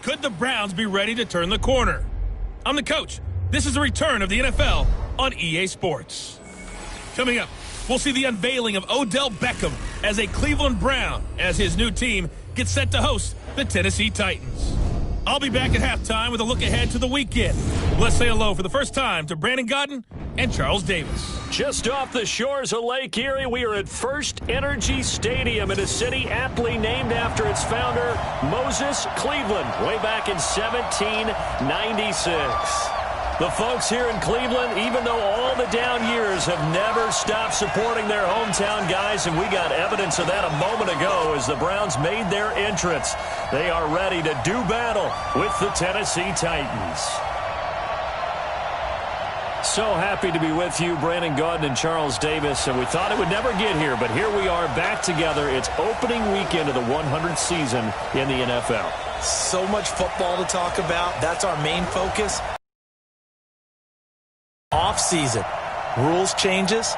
could the Browns be ready to turn the corner? I'm the coach. This is the return of the NFL on EA Sports. Coming up, we'll see the unveiling of Odell Beckham as a Cleveland Brown as his new team gets set to host the Tennessee Titans. I'll be back at halftime with a look ahead to the weekend. Let's say hello for the first time to Brandon Gaudin and Charles Davis. Just off the shores of Lake Erie, we are at First Energy Stadium in a city aptly named after its founder, Moses Cleveland, way back in 1796. The folks here in Cleveland, even though all the down years, have never stopped supporting their hometown guys, and we got evidence of that a moment ago as the Browns made their entrance. They are ready to do battle with the Tennessee Titans. So happy to be with you, Brandon Gaudin and Charles Davis, and we thought it would never get here, but here we are back together. It's opening weekend of the 100th season in the NFL. So much football to talk about. That's our main focus. Off-season, rules changes.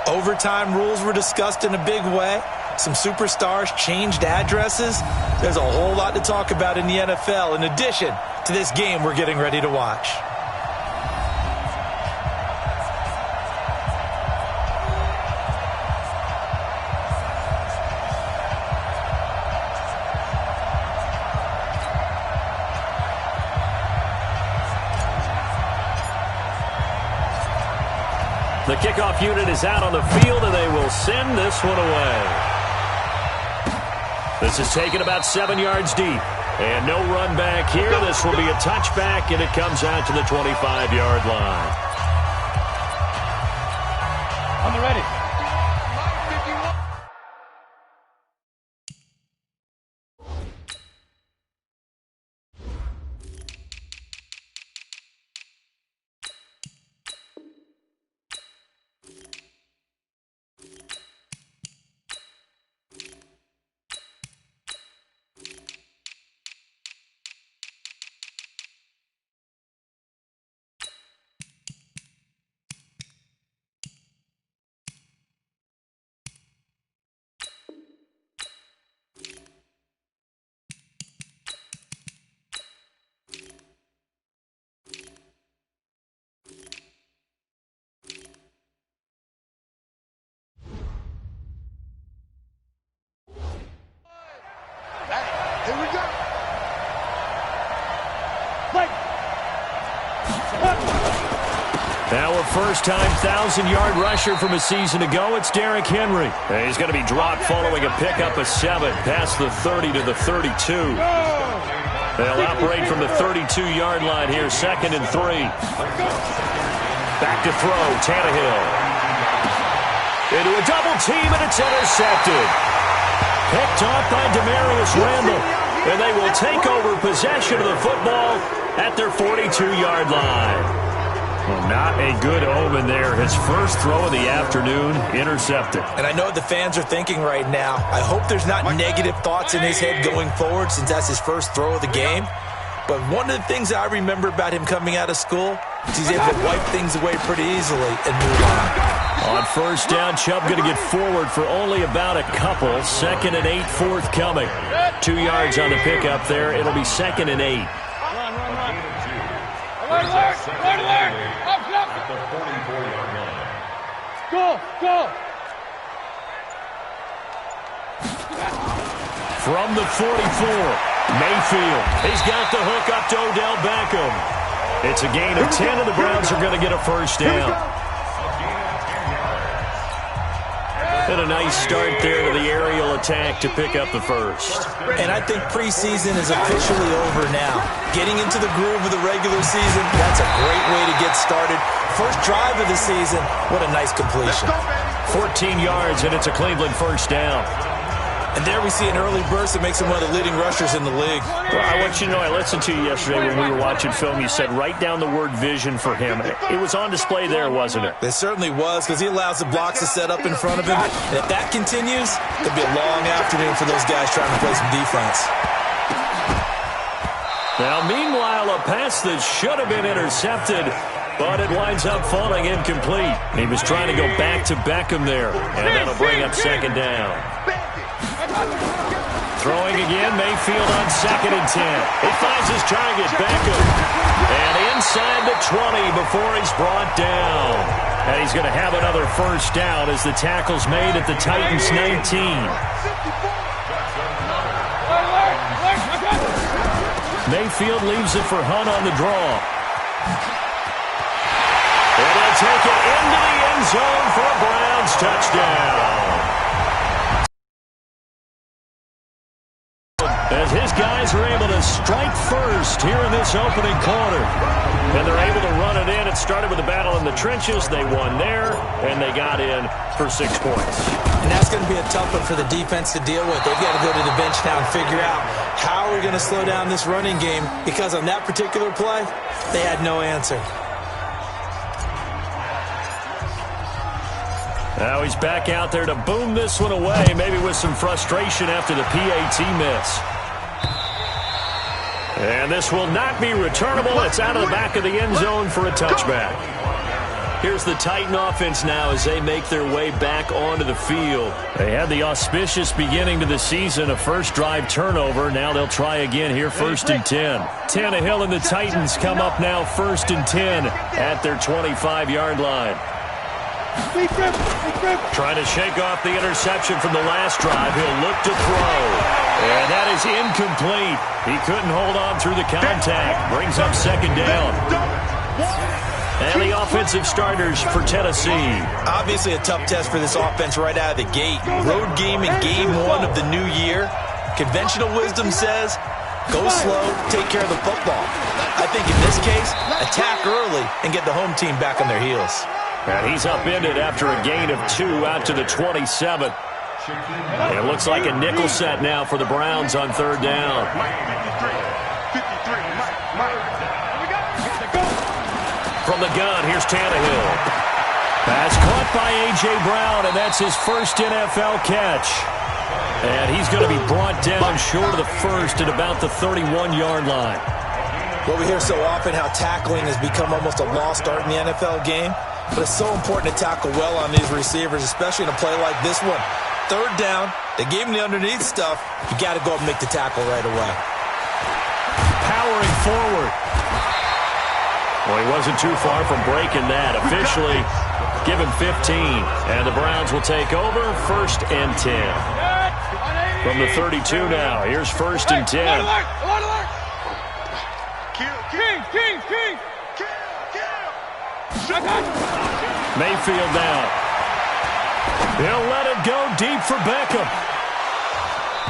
Overtime rules were discussed in a big way. Some superstars changed addresses. There's a whole lot to talk about in the NFL in addition to this game we're getting ready to watch. The kickoff unit is out on the field, and they will send this one away. This is taken about 7 yards deep. And no run back here. This will be a touchback, and it comes out to the 25-yard line. On the ready. Here we go. Now a first-time 1,000-yard rusher from a season ago, it's Derrick Henry. And he's going to be dropped following a pickup of 7 past the 30 to the 32. They'll operate from the 32-yard line here, 2nd and 3. Back to throw, Tannehill. Into a double team, and it's intercepted. Picked off by Demarius Randall. And they will take over possession of the football at their 42-yard line. Well, not a good omen there. His first throw of the afternoon, intercepted. And I know what the fans are thinking right now. I hope there's not negative thoughts in his head going forward since that's his first throw of the game. But one of the things that I remember about him coming out of school is he's able to wipe things away pretty easily and move on. On first down, Chubb going to get forward for only about a couple. 2nd and 8 forthcoming. 2 yards on the pickup there. It'll be 2nd and 8. Go! From the 44, Mayfield. He's got the hook up to Odell Beckham. It's a gain of 10, and the Browns are going to get a first down. And a nice start there to the aerial attack to pick up the first. And I think preseason is officially over now. Getting into the groove of the regular season, that's a great way to get started. First drive of the season, what a nice completion. 14 yards, and it's a Cleveland first down. And there we see an early burst that makes him one of the leading rushers in the league. Well, I want you to know, I listened to you yesterday when we were watching film. You said write down the word vision for him. It was on display there, wasn't it? It certainly was, because he allows the blocks to set up in front of him. And if that continues, it'll be a long afternoon for those guys trying to play some defense. Now, meanwhile, a pass that should have been intercepted, but it winds up falling incomplete. He was trying to go back to Beckham there, and that'll bring up 2nd down. Throwing again, Mayfield on 2nd and 10. He finds his target, Beckham. And inside the 20 before he's brought down. And he's going to have another first down as the tackle's made at the Titans 19. Mayfield leaves it for Hunt on the draw. And he'll take it into the end zone for a Browns touchdown. As his guys are able to strike first here in this opening quarter. And they're able to run it in. It started with a battle in the trenches. They won there, and they got in for 6 points. And that's going to be a tough one for the defense to deal with. They've got to go to the bench now and figure out how we're going to slow down this running game, because on that particular play, they had no answer. Now he's back out there to boom this one away, maybe with some frustration after the PAT miss. And this will not be returnable. It's out of the back of the end zone for a touchback. Here's the Titan offense now as they make their way back onto the field. They had the auspicious beginning to the season, a first drive turnover. Now they'll try again here, 1st and 10. Tannehill and the Titans come up now 1st and 10 at their 25-yard line. Trying to shake off the interception from the last drive. He'll look to throw. And that is incomplete. He couldn't hold on through the contact. Brings up 2nd down. And the offensive starters for Tennessee. Obviously a tough test for this offense right out of the gate. Road game in game 1 of the new year. Conventional wisdom says, go slow, take care of the football. I think in this case, attack early and get the home team back on their heels. And he's upended after a gain of 2 out to the 27. It looks like a nickel set now for the Browns on 3rd down. From the gun, here's Tannehill. Pass caught by A.J. Brown, and that's his first NFL catch. And he's going to be brought down short of the first at about the 31-yard line. Well, we hear so often how tackling has become almost a lost art in the NFL game. But it's so important to tackle well on these receivers, especially in a play like this one. 3rd down, they gave him the underneath stuff. You got to go up and make the tackle right away. Powering forward. Well, he wasn't too far from breaking that. Officially, give him 15. And the Browns will take over 1st and 10. From the 32 now, here's 1st and 10. Mayfield now. He'll let it go deep for Beckham.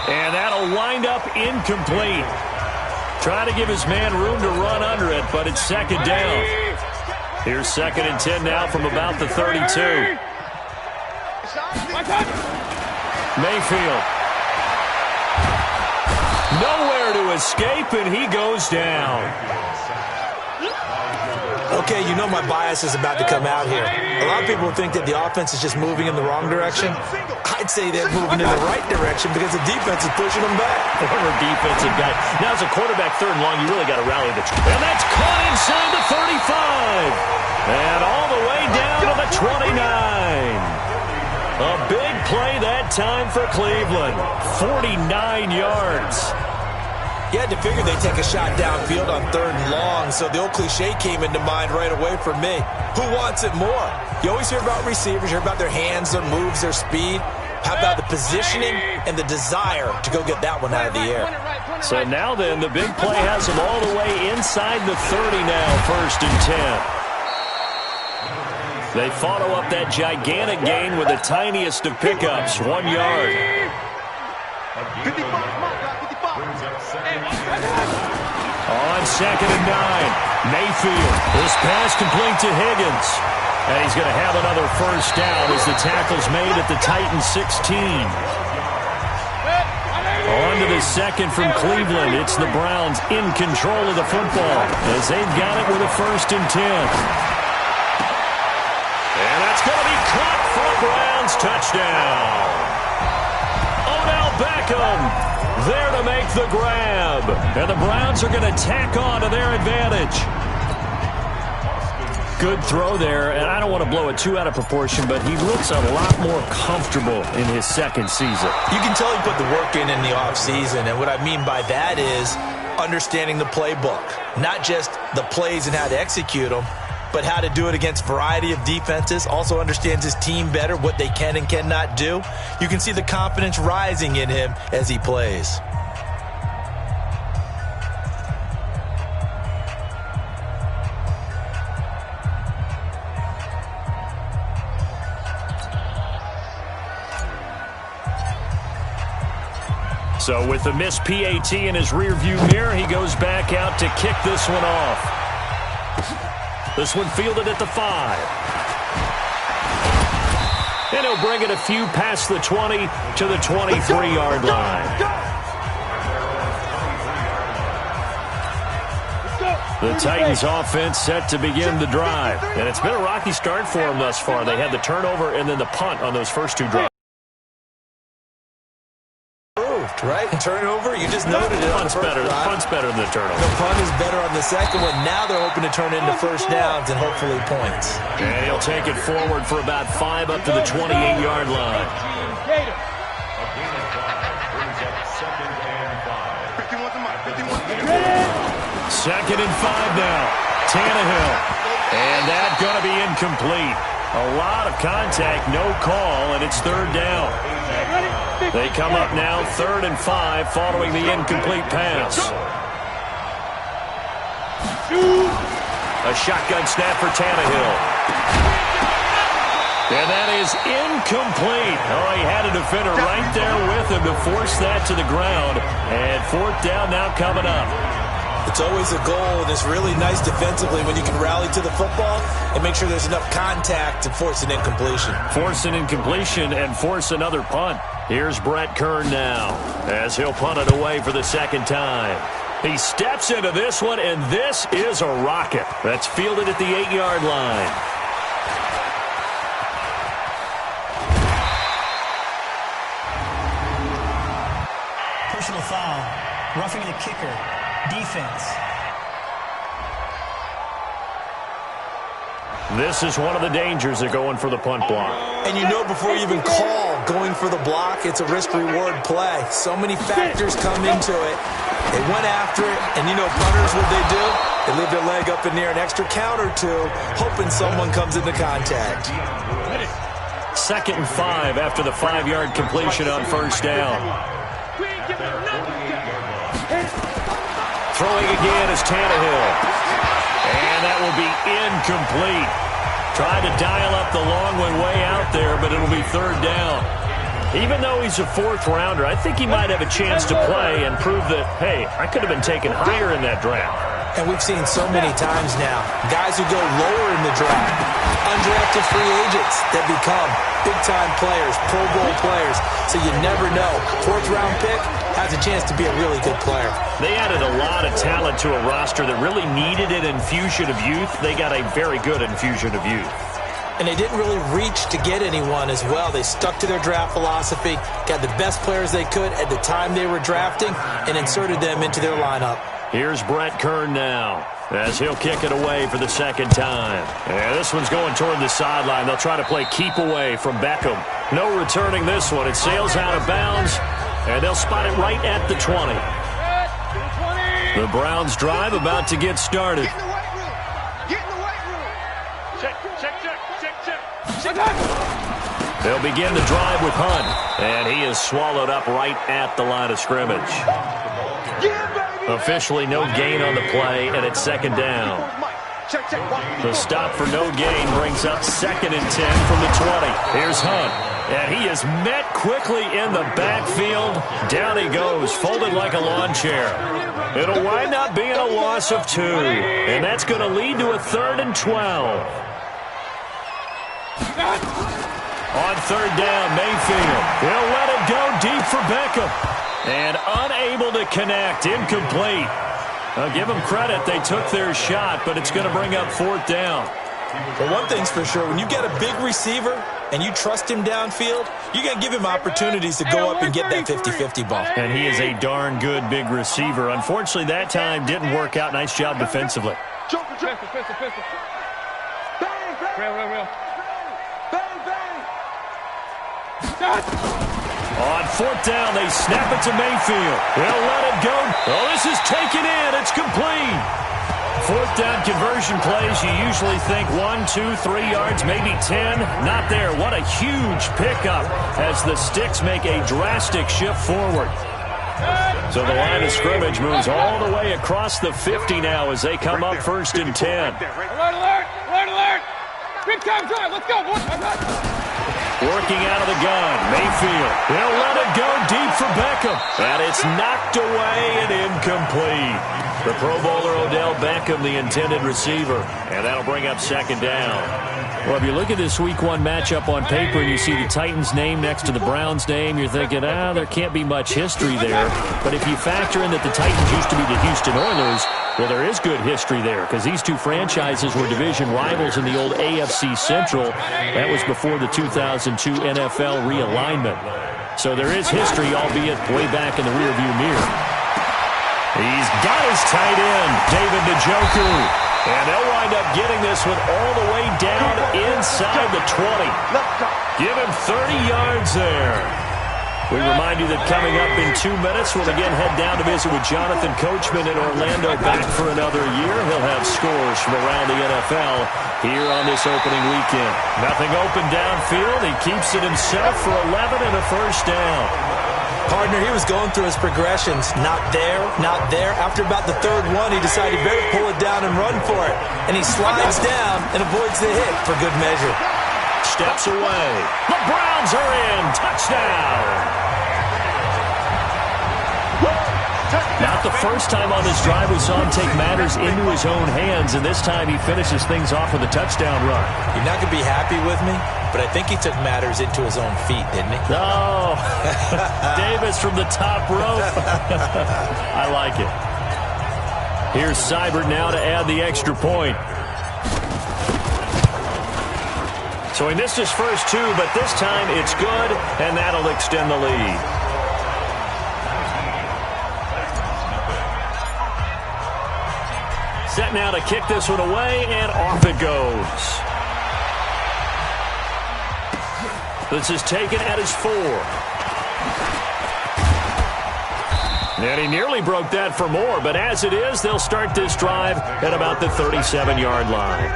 And that'll wind up incomplete. Trying to give his man room to run under it, but it's 2nd down. Here's 2nd and 10 now from about the 32. Mayfield. Nowhere to escape, and he goes down. Okay, you know my bias is about to come out here. A lot of people think that the offense is just moving in the wrong direction. I'd say they're moving in the right direction because the defense is pushing them back. Former defensive guy. Now, as a quarterback 3rd and long, you really got to rally the troops. And that's caught inside the 35. And all the way down to the 29. A big play that time for Cleveland. 49 yards. You had to figure they'd take a shot downfield on 3rd and long, so the old cliche came into mind right away for me. Who wants it more? You always hear about receivers, you hear about their hands, their moves, their speed. How about the positioning and the desire to go get that one out of the air? So now then, the big play has them all the way inside the 30 now, 1st and 10. They follow up that gigantic gain with the tiniest of pickups, 1 yard. On 2nd and 9, Mayfield. This pass complete to Higgins. And he's going to have another first down as the tackle's made at the Titans 16. On to the 2nd from Cleveland. It's the Browns in control of the football as they've got it with a 1st and 10. And that's going to be caught for a Browns touchdown. Odell Beckham there to make the grab. And the Browns are going to tack on to their advantage. Good throw there, and I don't want to blow it too out of proportion, but he looks a lot more comfortable in his second season. You can tell he put the work in the offseason, and what I mean by that is understanding the playbook. Not just the plays and how to execute them, but how to do it against a variety of defenses. Also understands his team better, what they can and cannot do. You can see the confidence rising in him as he plays. So with the missed PAT in his rearview mirror, he goes back out to kick this one off. This one fielded at the 5. And he'll bring it a few past the 20 to the 23-yard line. The Titans offense set to begin the drive. And it's been a rocky start for them thus far. They had the turnover and then the punt on those first two drives. Right? Turnover, you just noted it. Punt's better than the turnover. The punt is better on the second one. Now they're hoping to turn into first downs and hopefully points. And he'll take it forward for about 5 up to the 28-yard line. Second and 5 now. Tannehill. And that's going to be incomplete. A lot of contact, no call, and it's third down. They come up now 3rd and 5 following the incomplete pass. A shotgun snap for Tannehill. And that is incomplete. Oh, he had a defender right there with him to force that to the ground. And 4th down now coming up. It's always a goal, and it's really nice defensively when you can rally to the football and make sure there's enough contact to force an incompletion. Force an incompletion and force another punt. Here's Brett Kern now as he'll punt it away for the second time. He steps into this one, and this is a rocket. That's fielded at the 8-yard line. Personal foul. Roughing the kicker. Defense. This is one of the dangers of going for the punt block. And you know before you even call going for the block, it's a risk-reward play. So many factors come into it. They went after it, and you know punters, what they do? They leave their leg up in the air an extra count or two, hoping someone comes into contact. 2nd and 5 after the 5-yard completion on first down. Throwing again is Tannehill. And that will be incomplete. Tried to dial up the long one way out there, but it'll be 3rd down. Even though he's a 4th rounder, I think he might have a chance to play and prove that, hey, I could have been taken higher in that draft. And we've seen so many times now, guys who go lower in the draft, undrafted free agents that become big-time players, Pro Bowl players. So you never know. 4th-round pick has a chance to be a really good player. They added a lot of talent to a roster that really needed an infusion of youth. They got a very good infusion of youth. And they didn't really reach to get anyone as well. They stuck to their draft philosophy, got the best players they could at the time they were drafting, and inserted them into their lineup. Here's Brett Kern now as he'll kick it away for the second time. And this one's going toward the sideline. They'll try to play keep away from Beckham. No returning this one. It sails out of bounds, and they'll spot it right at the 20. The Browns drive about to get started. Get in the weight room. Get in the weight room. Check. They'll begin the drive with Hunt, and he is swallowed up right at the line of scrimmage. Officially no gain on the play, and it's 2nd down. The stop for no gain brings up 2nd and 10 from the 20. Here's Hunt, and he is met quickly in the backfield. Down he goes, folded like a lawn chair. It'll wind up being a loss of 2, and that's going to lead to a 3rd and 12. On 3rd down, Mayfield. He'll let it go deep for Beckham. And unable to connect, incomplete. I'll give them credit, they took their shot, but it's going to bring up 4th down. Well, one thing's for sure, when you get a big receiver and you trust him downfield, you're going to give him opportunities to go up and get that 50-50 ball. And he is a darn good big receiver. Unfortunately, that time didn't work out. Nice job defensively. Real. Bang, bang. On fourth down, they snap it to Mayfield. They'll let it go. Oh, this is taken in. It's complete. Fourth down conversion plays, you usually think 1, 2, 3 yards, maybe 10. Not there. What a huge pickup as the Sticks make a drastic shift forward. So the line of scrimmage moves all the way across the 50 now as they come up first and 10. Alert! Big time drive. Let's go. Working out of the gun, Mayfield. They'll let it go deep for Beckham. And it's knocked away and incomplete. The Pro Bowler Odell Beckham, the intended receiver. And that'll bring up second down. Well, if you look at this Week 1 matchup on paper and you see the Titans' name next to the Browns' name, you're thinking, there can't be much history there. But if you factor in that the Titans used to be the Houston Oilers, well, there is good history there because these two franchises were division rivals in the old AFC Central. That was before the 2002 NFL realignment. So there is history, albeit way back in the rearview mirror. He's got his tight end, David Njoku. And they'll wind up getting this one all the way down inside the 20. Give him 30 yards there. We remind you that coming up in 2 minutes, we'll again head down to visit with Jonathan Coachman in Orlando, back for another year. He'll have scores from around the NFL here on this opening weekend. Nothing open downfield. He keeps it himself for 11 and a first down. Partner, he was going through his progressions. Not there. After about the third one, he decided he better pull it down and run for it. And he slides down and avoids the hit for good measure. Steps away. The Browns are in. Touchdown. Not the first time on this drive we saw him take matters into his own hands, and this time he finishes things off with a touchdown run. You're not going to be happy with me, but I think he took matters into his own feet, didn't he? Oh, Davis from the top rope. I like it. Here's Seibert now to add the extra point. So he missed his first two, but this time it's good, and that'll extend the lead. Set now to kick this one away, and off it goes. This is taken at his 4. And he nearly broke that for more, but as it is, they'll start this drive at about the 37-yard line.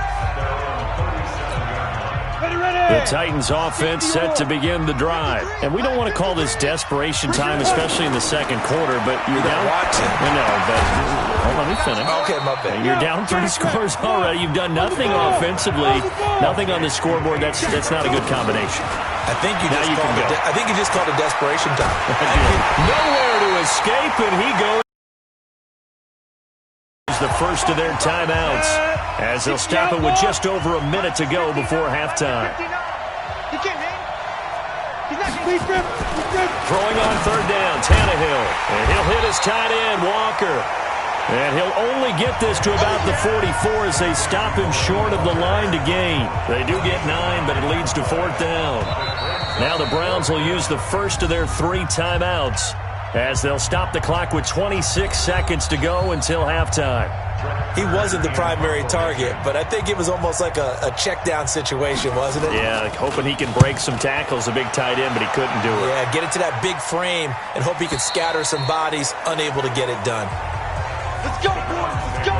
The Titans offense set to begin the drive. And we don't want to call this desperation time, especially in the second quarter, but you're down. I know, but let me finish. Okay, my bad. You're down 3 scores already. You've done nothing offensively, nothing on the scoreboard. That's not a good combination. I think you just called a desperation time. Nowhere to escape, and he goes. The first of their timeouts as they'll stop it with just over a minute to go before halftime. Throwing on third down, Tannehill. And he'll hit his tight end, Walker. And he'll only get this to about the 44 as they stop him short of the line to gain. They do get 9, but it leads to fourth down. Now the Browns will use the first of their 3 timeouts as they'll stop the clock with 26 seconds to go until halftime. He wasn't the primary target, but I think it was almost like a check-down situation, wasn't it? Yeah, like hoping he can break some tackles, a big tight end, but he couldn't do it. Yeah, get it to that big frame and hope he can scatter some bodies, unable to get it done. Let's go, boys. Let's go.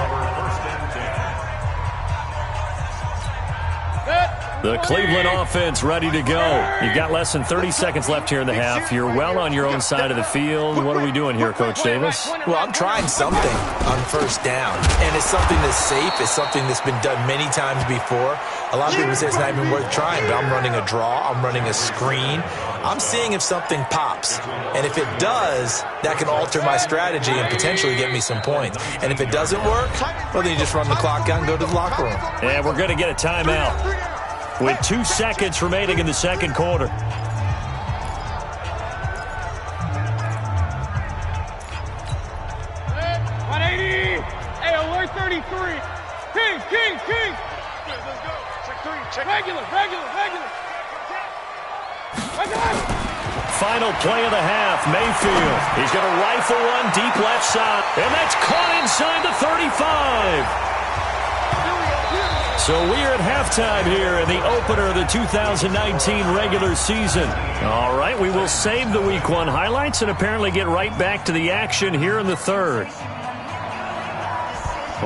The Cleveland offense ready to go. You've got less than 30 seconds left here in the half. You're well on your own side of the field. What are we doing here, Coach Davis? Well, I'm trying something on first down, and it's something that's safe. It's something that's been done many times before. A lot of people say it's not even worth trying, but I'm running a draw. I'm running a screen. I'm seeing if something pops, and if it does, that can alter my strategy and potentially get me some points. And if it doesn't work, well, then you just run the clock out and go to the locker room. And we're going to get a timeout with 2 seconds remaining in the second quarter. 180. Hey, alert 33. King. Let's go. Check 3. Check Regular. Final play of the half, Mayfield. He's going to rifle one deep left side, and that's caught inside the 35. So we're at halftime here in the opener of the 2019 regular season. All right, we will save the Week 1 highlights and apparently get right back to the action here in the third.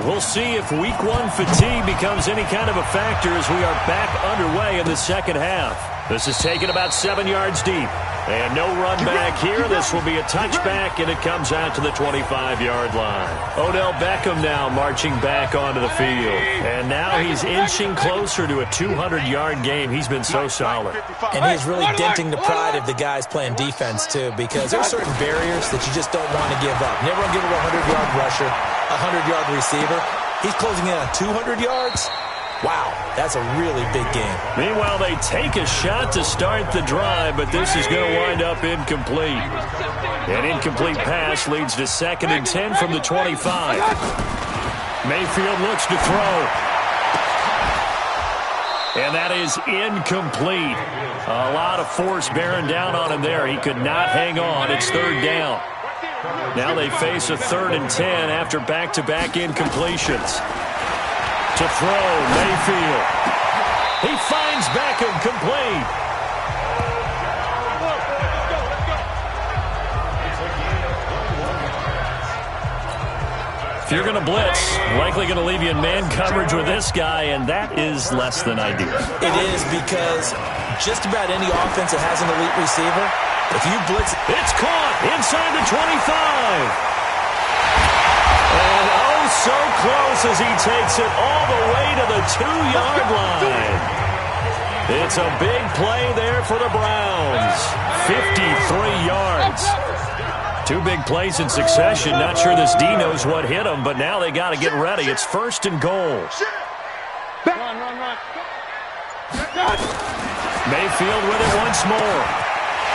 We'll see if Week 1 fatigue becomes any kind of a factor as we are back underway in the second half. This is taken about 7 yards deep. And no run back here. This will be a touchback, and it comes out to the 25-yard line. Odell Beckham now marching back onto the field. And now he's inching closer to a 200-yard game. He's been so solid. And he's really denting the pride of the guys playing defense, too, because there are certain barriers that you just don't want to give up. Never want to give up a 100-yard rusher, a 100-yard receiver. He's closing in on 200 yards. Wow, that's a really big game. Meanwhile, they take a shot to start the drive, but this is going to wind up incomplete. An incomplete pass leads to 2nd and 10 from the 25. Mayfield looks to throw. And that is incomplete. A lot of force bearing down on him there. He could not hang on. It's 3rd down. Now they face a 3rd and 10 after back-to-back incompletions. To throw, Mayfield. He finds Beckham complete. If you're going to blitz, likely going to leave you in man coverage with this guy, and that is less than ideal. It is, because just about any offense that has an elite receiver, if you blitz, it's caught inside the 25. And oh, so close as he takes it all the way to the 2-yard line. It's a big play there for the Browns. 53 yards. 2 big plays in succession. Not sure this D knows what hit him, but now they got to get ready. It's 1st and goal. Run. Mayfield with it once more.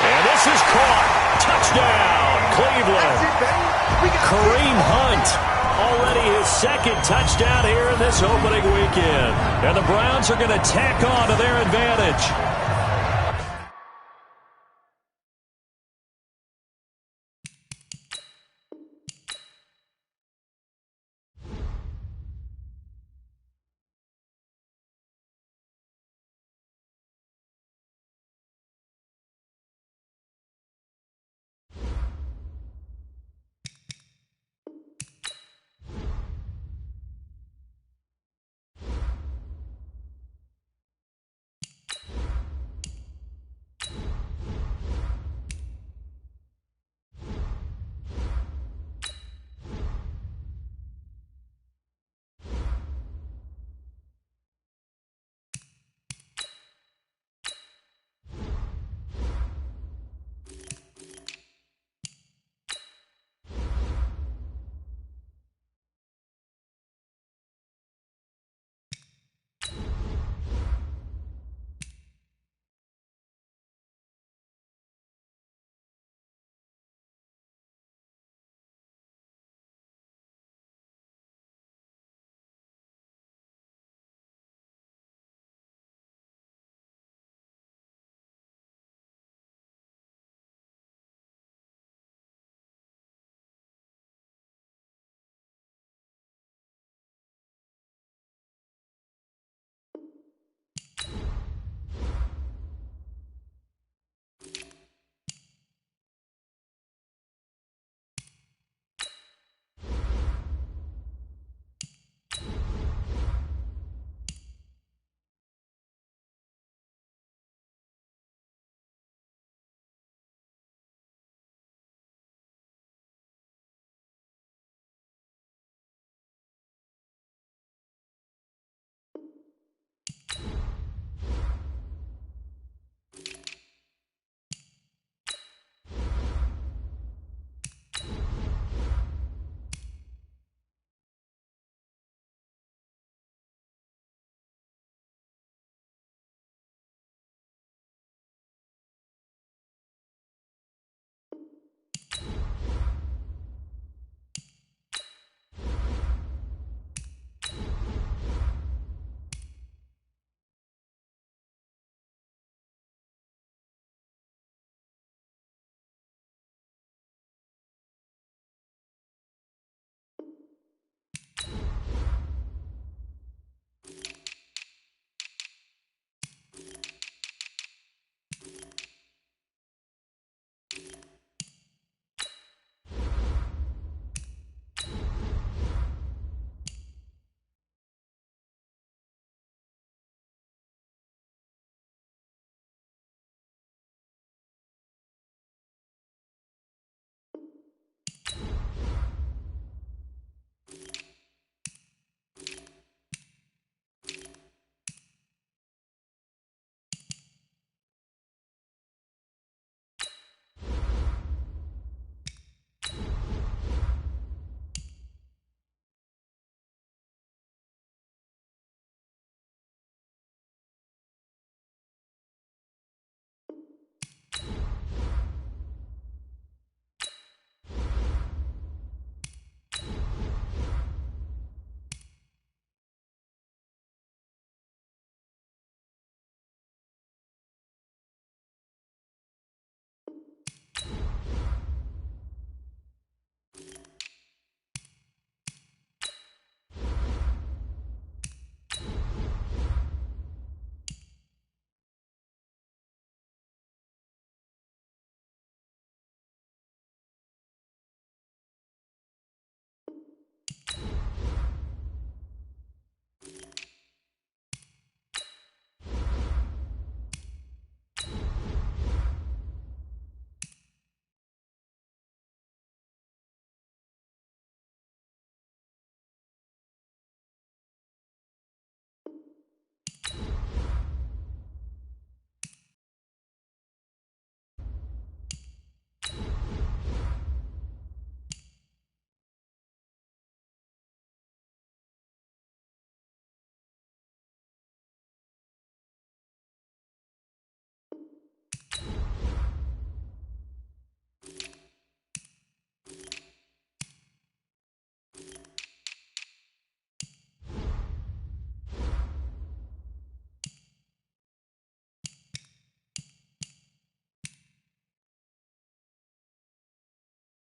And this is caught. Touchdown, Cleveland. Kareem Hunt, already his 2nd touchdown here in this opening weekend. And the Browns are going to tack on to their advantage.